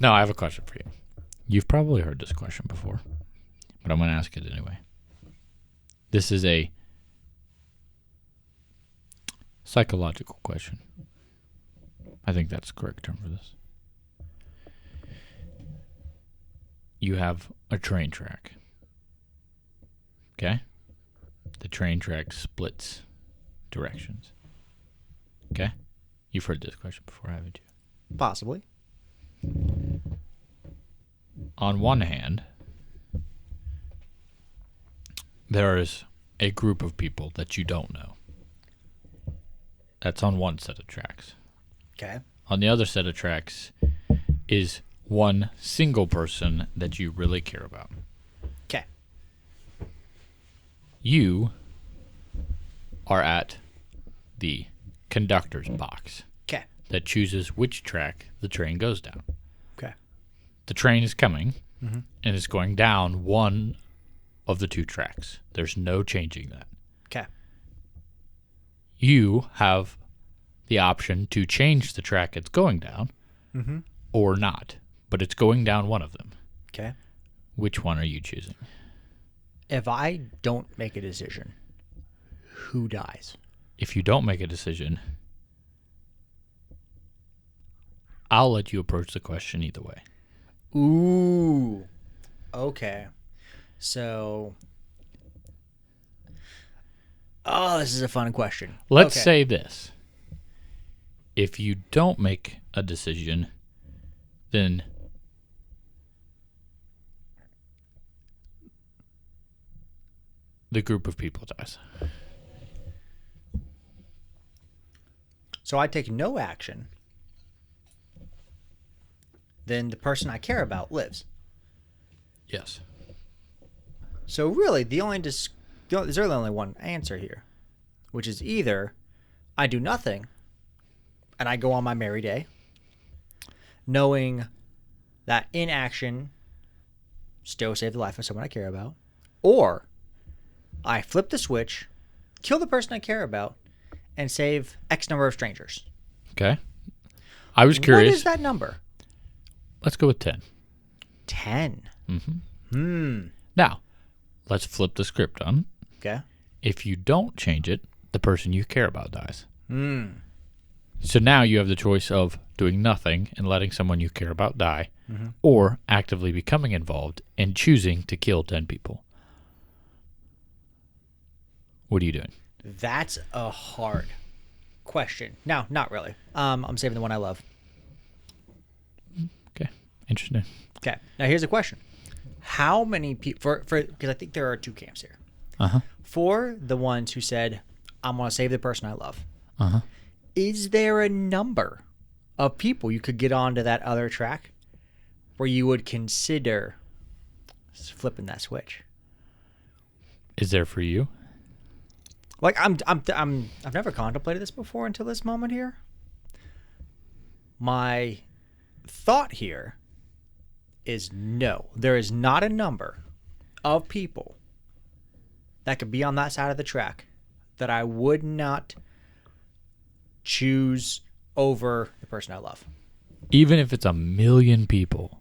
No, I have a question for you. You've probably heard this question before, but I'm going to ask it anyway. This is a psychological question. I think that's the correct term for this. You have a train track. Okay? The train track splits directions. Okay? You've heard this question before, haven't you? Possibly. On one hand, there is a group of people that you don't know. That's on one set of tracks. Okay. On the other set of tracks is one single person that you really care about. Okay. You are at the conductor's box. Okay. That chooses which track the train goes down. Okay. The train is coming, Mm-hmm. and it's going down one of the two tracks. There's no changing that. Okay. You have the option to change the track it's going down Mm-hmm. or not, but it's going down one of them. Okay. Which one are you choosing? If I don't make a decision, who dies? If you don't make a decision, I'll let you approach the question either way. Ooh. Okay. So. Oh, this is a fun question. Let's Okay. say this. If you don't make a decision, then the group of people dies. So I take no action, then the person I care about lives. Yes. So really, there's really only one answer here, which is either I do nothing and I go on my merry day, knowing that inaction still save the life of someone I care about, or I flip the switch, kill the person I care about, and save X number of strangers. Okay. I was curious. What is that number? Let's go with 10. 10. Mm-hmm. Now, let's flip the script on. Okay. If you don't change it, the person you care about dies. Hmm. So now you have the choice of doing nothing and letting someone you care about die, Mm-hmm. or actively becoming involved and choosing to kill 10 people. What are you doing? That's a hard question. No, not really. I'm saving the one I love. Okay. Interesting. Okay. Now here's a question: how many people? For because I think there are two camps here. Uh-huh. For the ones who said, "I'm going to save the person I love," Uh-huh. is there a number of people you could get onto that other track where you would consider flipping that switch? Is there for you? Like I've never contemplated this before until this moment here. My thought here is no. There is not a number of people that could be on that side of the track that I would not choose over the person I love. Even if it's 1 million people.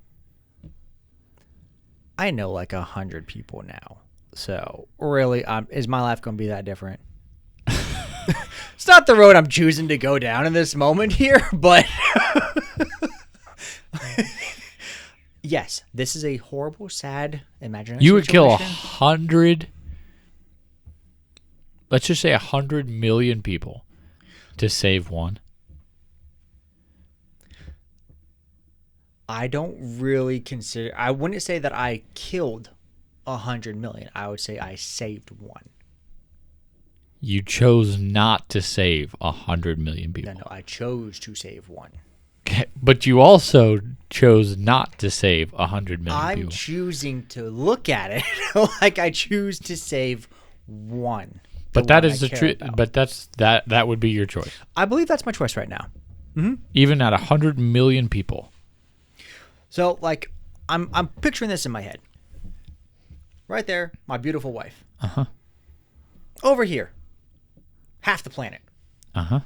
I know like 100 people now. So really, is my life going to be that different? It's not the road I'm choosing to go down in this moment here, but yes, this is a horrible, sad, imaginary You would kill situation. 100, let's just say 100 million people to save one. I don't really consider. I wouldn't say that I killed 100 million. I would say I saved one. You chose not to save 100 million people. No, I chose to save one. Okay, but you also chose not to save 100 million I'm people. choosing to look at it like I choose to save one. But that is the truth. But that would be your choice. I believe that's my choice right now. Even at 100 million people. So, like, I'm picturing this in my head. Right there, my beautiful wife. Uh-huh. Over here, half the planet. Uh-huh.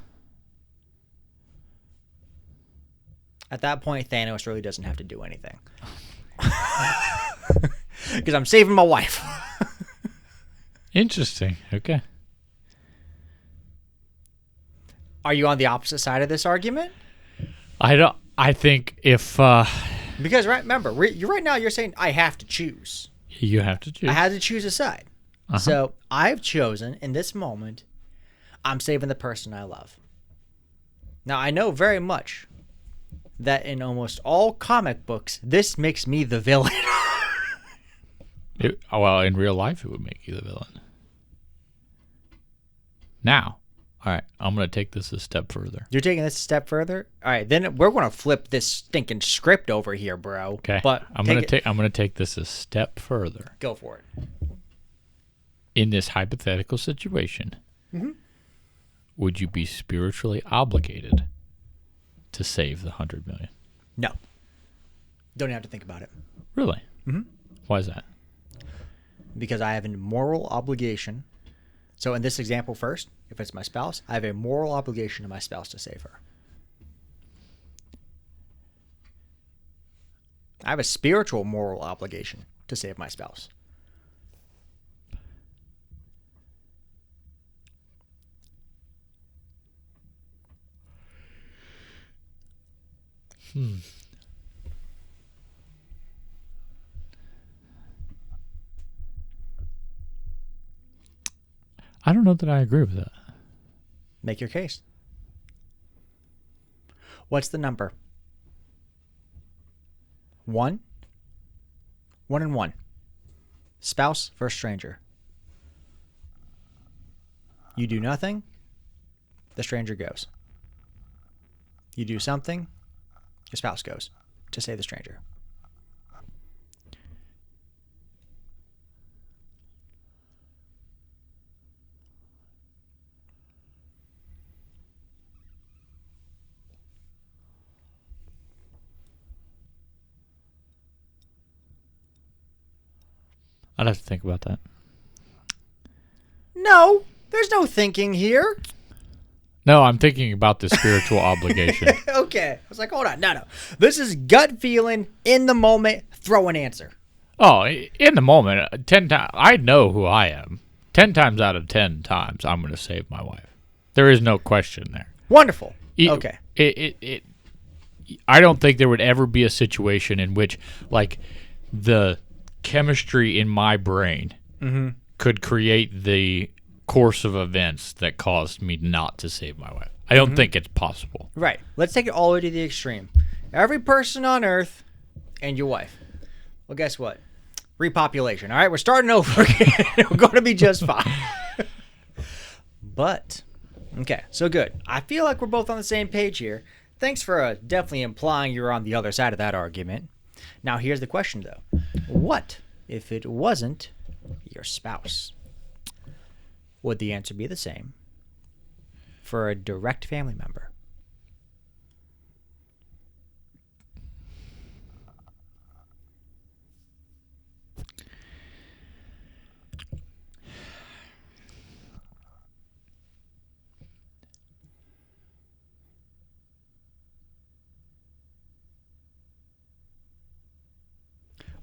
At that point, Thanos really doesn't have to do anything. Because I'm saving my wife. Interesting. Okay. Are you on the opposite side of this argument? I think if Because remember, right now you're saying I have to choose. you have to choose. I had to choose a side. So I've chosen in this moment, I'm saving the person I love. Now I know very much that in almost all comic books, this makes me the villain. Well, in real life, it would make you the villain. Now, all right, I'm going to take this a step further. You're taking this a step further? All right, then we're going to flip this stinking script over here, bro. Okay, but I'm going to take this a step further. Go for it. In this hypothetical situation, would you be spiritually obligated to save the $100 million? No. Don't even have to think about it. Really? Mm-hmm. Why is that? Because I have a moral obligation. So in this example first, if it's my spouse, I have a moral obligation to my spouse to save her. I have a spiritual moral obligation to save my spouse. I don't know that I agree with that. Make your case. What's the number? 1? 1 and 1. Spouse versus stranger. You do nothing, the stranger goes. You do something, your spouse goes to save the stranger. I'd have to think about that. No, there's no thinking here. No, I'm thinking about the spiritual obligation. Okay. I was like, hold on. No. This is gut feeling, in the moment, throw an answer. Oh, in the moment, 10 times, I know who I am. 10 times out of 10 times, I'm going to save my wife. There is no question there. Wonderful. Okay. I don't think there would ever be a situation in which, like, the chemistry in my brain could create the course of events that caused me not to save my wife. I don't think it's possible. Right. Let's take it all the way to the extreme. Every person on Earth and your wife. Well, guess what? Repopulation. All right, we're starting over again. We're going to be just fine. But, okay, so good. I feel like we're both on the same page here. Thanks for definitely implying you're on the other side of that argument. Now, here's the question, though. What if it wasn't your spouse? Would the answer be the same for a direct family member?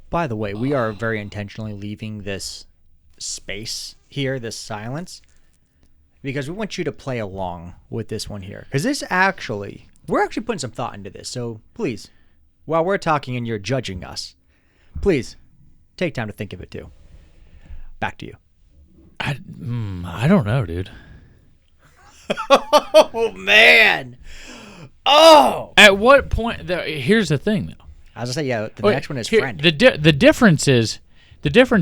By the way, we are very intentionally leaving this space here, this silence, because we want you to play along with this one here. Because we're actually putting some thought into this. So please, while we're talking and you're judging us, please take time to think of it too. Back to you. I don't know, dude. Oh, man. Oh! At what point? Here's the thing, though. I was going to say, the next one is friend. The difference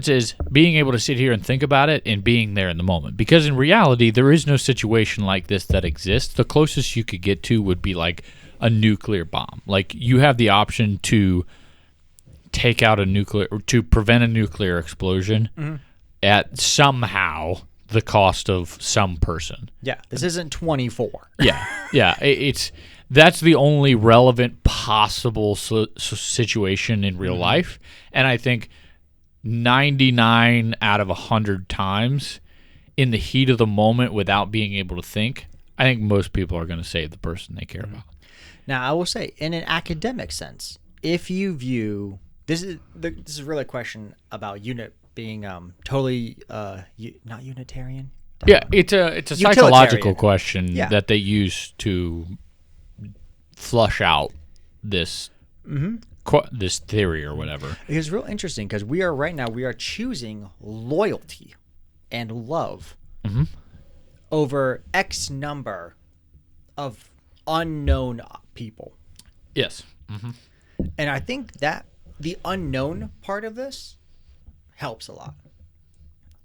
is being able to sit here and think about it and being there in the moment. Because in reality, there is no situation like this that exists. The closest you could get to would be like a nuclear bomb. Like, you have the option to take out to prevent a nuclear explosion at somehow the cost of some person. Yeah, this isn't 24. Yeah. That's the only relevant possible situation in real life. And I think 99 out of 100 times, in the heat of the moment without being able to think, I think most people are going to save the person they care about. Now, I will say, in an academic sense, if you view this is really a question about unit being totally not Unitarian. Yeah, it's a psychological question Yeah. that they use to flush out this this theory or whatever. It's real interesting because we are choosing loyalty and love over X number of unknown people. Yes. And I think that the unknown part of this helps a lot.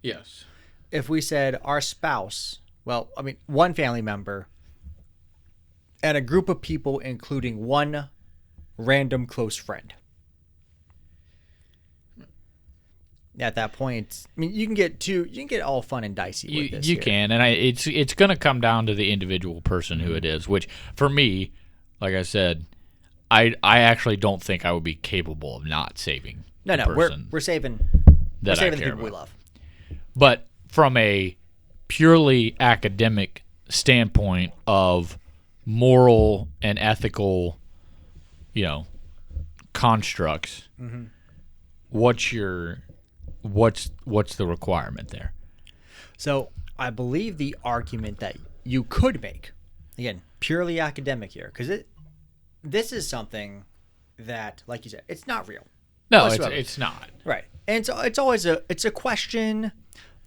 Yes. If we said our spouse, one family member and a group of people, including one random close friend. At that point, you can get all fun and dicey with this. You can, and it's going to come down to the individual person who it is. Which, for me, like I said, I actually don't think I would be capable of not saving. No, we're saving the people we love. But from a purely academic standpoint of moral and ethical, constructs, what's the requirement there? So I believe the argument that you could make, again, purely academic here, because this is something that, like you said, it's not real. No, it's not. Right. And so it's always a question.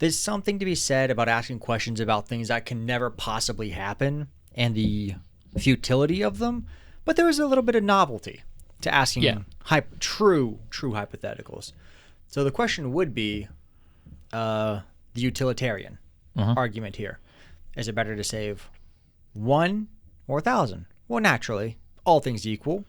There's something to be said about asking questions about things that can never possibly happen and the futility of them. But there is a little bit of novelty to asking true hypotheticals. So the question would be the utilitarian argument here. Is it better to save 1 or 1,000? Well, naturally, all things equal,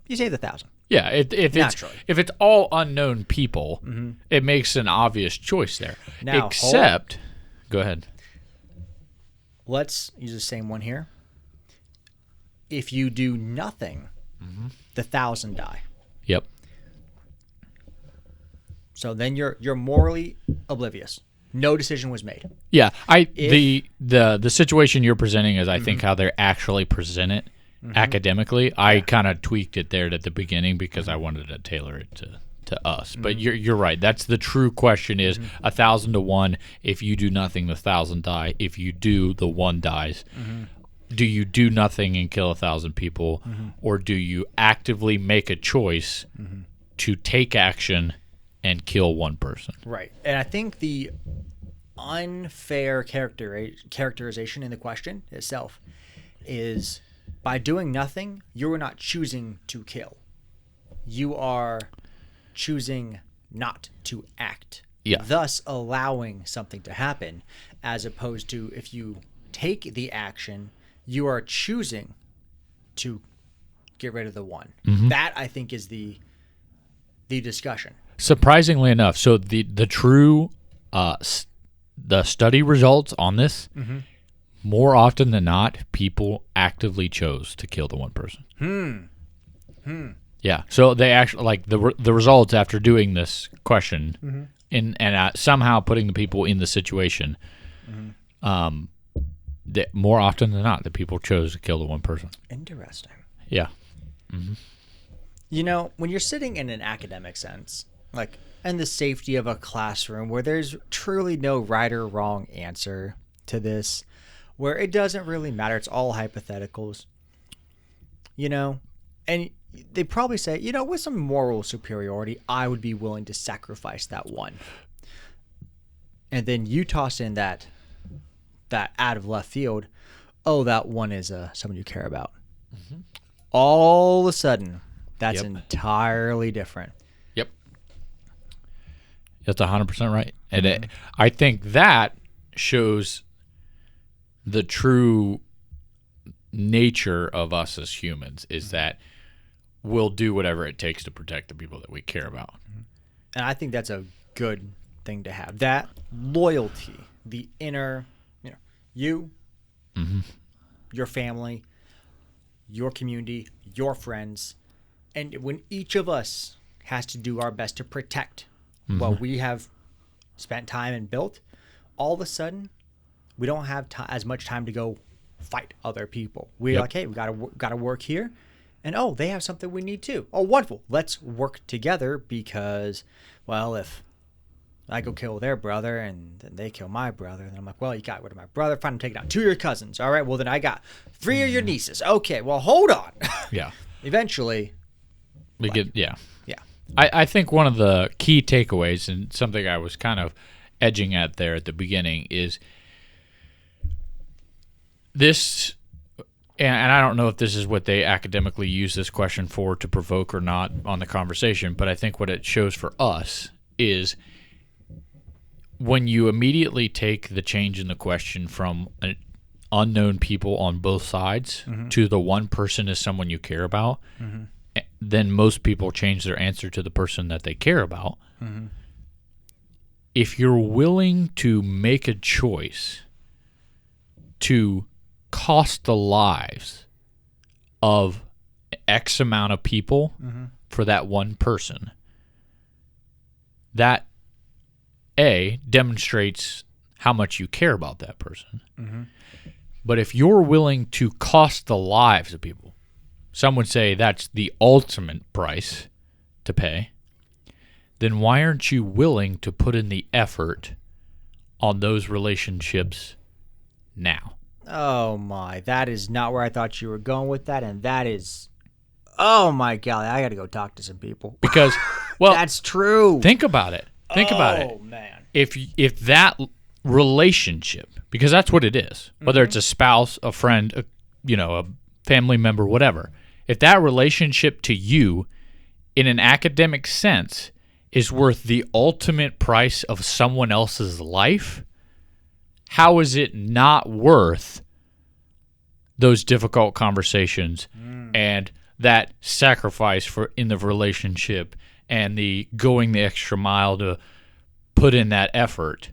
you save 1,000. Yeah, if it's all unknown people, it makes an obvious choice there. Now, except, go ahead. Let's use the same one here. If you do nothing, the 1,000 die. Yep. So then you're morally oblivious. No decision was made. Yeah, the situation you're presenting is, I think, how they actually present it academically. I kind of tweaked it there at the beginning because I wanted to tailor it to us. But you're right. That's the true question: is 1,000 to 1. If you do nothing, the 1,000 die. If you do, the 1 dies. Do you do nothing and kill 1,000 people, or do you actively make a choice to take action and kill 1 person? Right. And I think the unfair characterization in the question itself is, by doing nothing, you are not choosing to kill. You are choosing not to act. Yeah. Thus allowing something to happen, as opposed to if you take the action, you are choosing to get rid of the 1. That, I think, is the discussion. Surprisingly enough, so the true the study results on this, more often than not, people actively chose to kill the 1 person. Yeah, so they actually, like, the results after doing this question and somehow putting the people in the situation, that more often than not, the people chose to kill the 1 person. Interesting. Yeah. When you're sitting in an academic sense, like in the safety of a classroom where there's truly no right or wrong answer to this, where it doesn't really matter, it's all hypotheticals, and they probably say, with some moral superiority, I would be willing to sacrifice that 1. And then you toss in that out of left field, that 1 is someone you care about. All of a sudden, that's entirely different. Yep. That's 100% right. And I think that shows the true nature of us as humans, is that we'll do whatever it takes to protect the people that we care about. And I think that's a good thing to have. That loyalty, the inner, you, your family, your community, your friends. And when each of us has to do our best to protect what we have spent time and built, all of a sudden, we don't have as much time to go fight other people. We're Yep. like, hey, we gotta work here, and oh, they have something we need too. Oh, wonderful. Let's work together because, well, if I go kill their brother and then they kill my brother, then I'm like, well, you got rid of my brother. Fine, I'm taking out 2 of your cousins. All right, well then I got 3 of your nieces. Okay, well hold on. Yeah. Eventually, Yeah. yeah. I think one of the key takeaways, and something I was kind of edging at there at the beginning, is this, and I don't know if this is what they academically use this question for to provoke or not on the conversation, but I think what it shows for us is when you immediately take the change in the question from an unknown people on both sides to the one person is someone you care about, then most people change their answer to the person that they care about. If you're willing to make a choice to cost the lives of X amount of people for that one person, that demonstrates how much you care about that person. But if you're willing to cost the lives of people, some would say that's the ultimate price to pay, then why aren't you willing to put in the effort on those relationships now? Oh my, that is not where I thought you were going with that, and that is, oh my golly, I got to go talk to some people. Because, well, That's true. think about it. Think about it. Oh man. If that relationship, because that's what it is, whether it's a spouse, a friend, a family member, whatever, if that relationship to you, in an academic sense, is worth the ultimate price of someone else's life, how is it not worth those difficult conversations and that sacrifice in the relationship and the going the extra mile to put in that effort,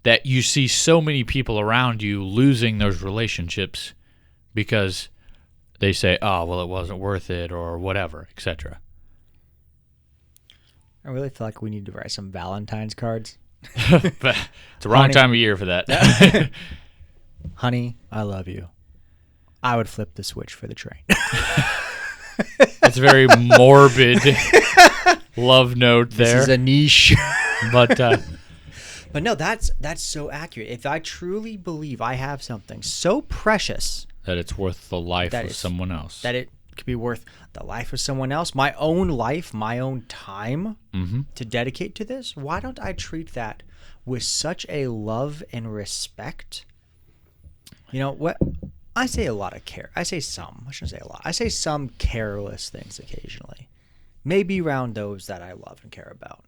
that you see so many people around you losing those relationships because they say, oh, well, it wasn't worth it or whatever, etc. I really feel like we need to write some Valentine's cards. But it's the wrong Honey. time of year for that. Honey, I love you. I would flip the switch for the train. It's a very morbid love note there. This is a niche. But But no, that's so accurate. If I truly believe I have something so precious that it's worth the life That of is- someone else. that it could be worth the life of someone else, my own life, my own time to dedicate to this, why don't I treat that with such a love and respect? You know what? I say a lot of care. I say some. I shouldn't say a lot. I say some careless things occasionally. Maybe around those that I love and care about.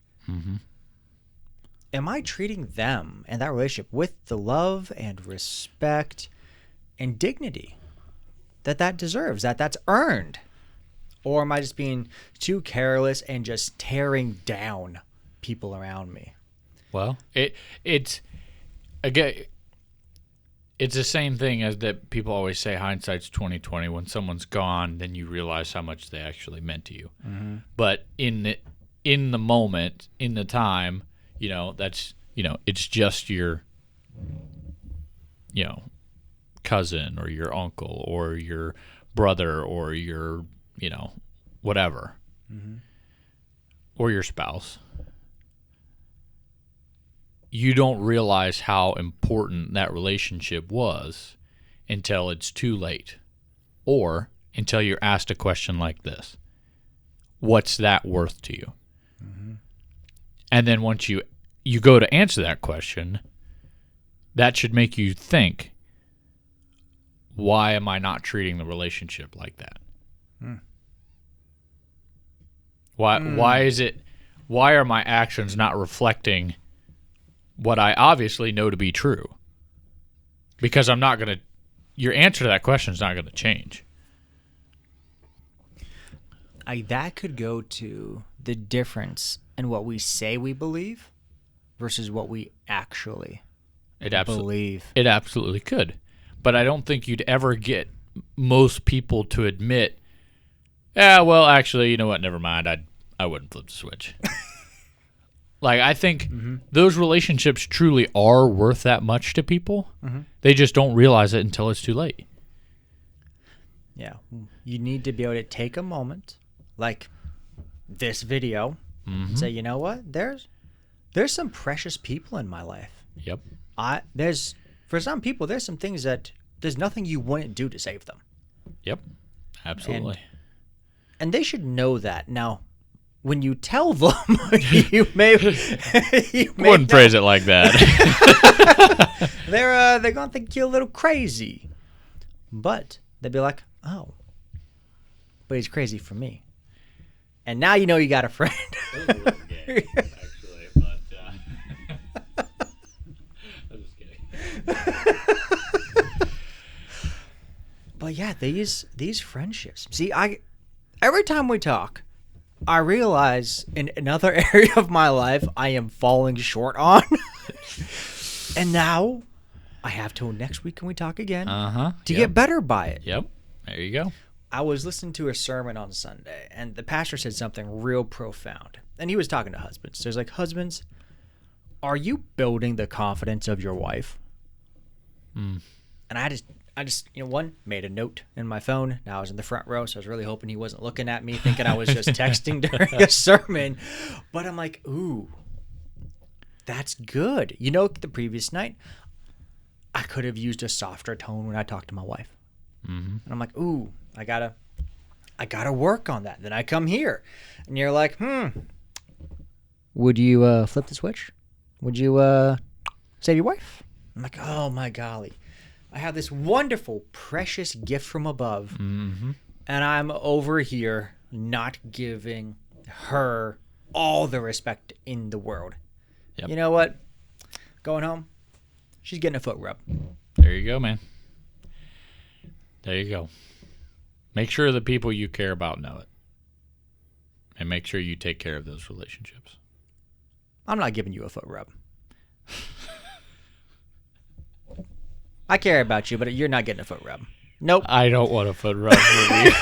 Am I treating them and that relationship with the love and respect and dignity that deserves, that's earned? Or am I just being too careless and just tearing down people around me? Well, it's again, it's the same thing as that people always say, hindsight's 20/20. When someone's gone, then you realize how much they actually meant to you. But in the moment, in the time, that's it's just your cousin or your uncle or your brother or your whatever, or your spouse. You don't realize how important that relationship was until it's too late, or until you're asked a question like this: what's that worth to you? And then once you go to answer that question, that should make you think, why am I not treating the relationship like that? Why are my actions not reflecting what I obviously know to be true? Because your answer to that question is not going to change. That could go to the difference in what we say we believe versus what we actually believe. It absolutely could. But I don't think you'd ever get most people to admit, yeah, well, actually, you know what? Never mind. I wouldn't flip the switch. Like, I think those relationships truly are worth that much to people. They just don't realize it until it's too late. Yeah. You need to be able to take a moment, like this video, and say, you know what? There's some precious people in my life. Yep. For some people, there's some things that there's nothing you wouldn't do to save them. Yep. Absolutely. And they should know that. Now, when you tell them, you may wouldn't phrase it like that. They're gonna think you're a little crazy, but they'd be like, oh, but he's crazy for me, and now you know you got a friend. That was a little gay, actually, but I'm just kidding. But yeah, these friendships. See, every time we talk, I realize in another area of my life I am falling short on. And now I have till next week when we talk again to get better by it. Yep. There you go. I was listening to a sermon on Sunday, and the pastor said something real profound. And he was talking to husbands. So he's like, husbands, are you building the confidence of your wife? And I just made a note in my phone. Now I was in the front row, so I was really hoping he wasn't looking at me, thinking I was just texting during a sermon. But I'm like, ooh, that's good. You know, the previous night, I could have used a softer tone when I talked to my wife. And I'm like, ooh, I gotta work on that. Then I come here, and you're like, would you flip the switch? Would you save your wife? I'm like, oh my golly. I have this wonderful, precious gift from above, and I'm over here not giving her all the respect in the world. Yep. You know what? Going home, she's getting a foot rub. There you go, man. There you go. Make sure the people you care about know it. And make sure you take care of those relationships. I'm not giving you a foot rub. I care about you, but you're not getting a foot rub. Nope. I don't want a foot rub from you.